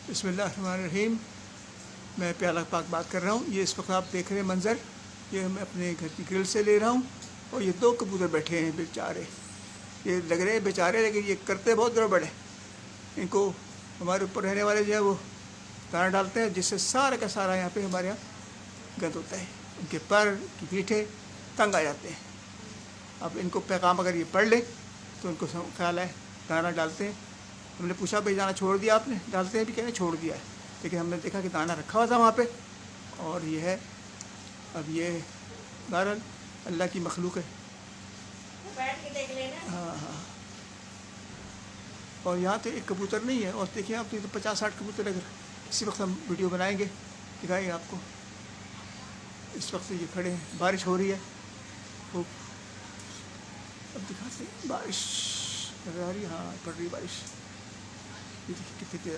بسم اللہ الرحمن الرحیم. میں پیالہ پاک بات کر رہا ہوں. یہ اس وقت آپ دیکھ رہے ہیں منظر، یہ میں اپنے گھر کی گرل سے لے رہا ہوں. اور یہ 2 کبوتر بیٹھے ہیں بیچارے. یہ لگ رہے ہیں بیچارے لیکن یہ کرتے بہت گڑبڑ ہے. ان کو ہمارے اوپر رہنے والے جو ہے وہ دانا ڈالتے ہیں، جس سے سارا کا سارا یہاں پہ ہمارے یہاں گند ہوتا ہے. ان کے پر کی پیٹھے تنگ آ جاتے ہیں. اب ان کو پیغام اگر یہ پڑھ لیں تو ان کو خیال ہے دانا ڈالتے ہیں. ہم نے پوچھا بھائی دانا چھوڑ دیا آپ نے؟ ڈالتے ہیں بھی، کہنے چھوڑ دیا ہے. لیکن ہم نے دیکھا کہ دانا رکھا ہوا تھا وہاں پہ، اور یہ ہے. اب یہ بہرحال اللہ کی مخلوق ہے. ہاں ہاں. اور یہاں تو ایک کبوتر نہیں ہے، اور دیکھیے آپ تو 50-60 کبوتر. اگر اسی وقت ہم ویڈیو بنائیں گے دکھائیں گے آپ کو. اس وقت یہ کھڑے ہیں، بارش ہو رہی ہے خوب. اب دکھاتے ہیں بارش نظر آ رہی ہے. ہاں پڑ رہی بارش. یہ دیکھیے کتنی تیز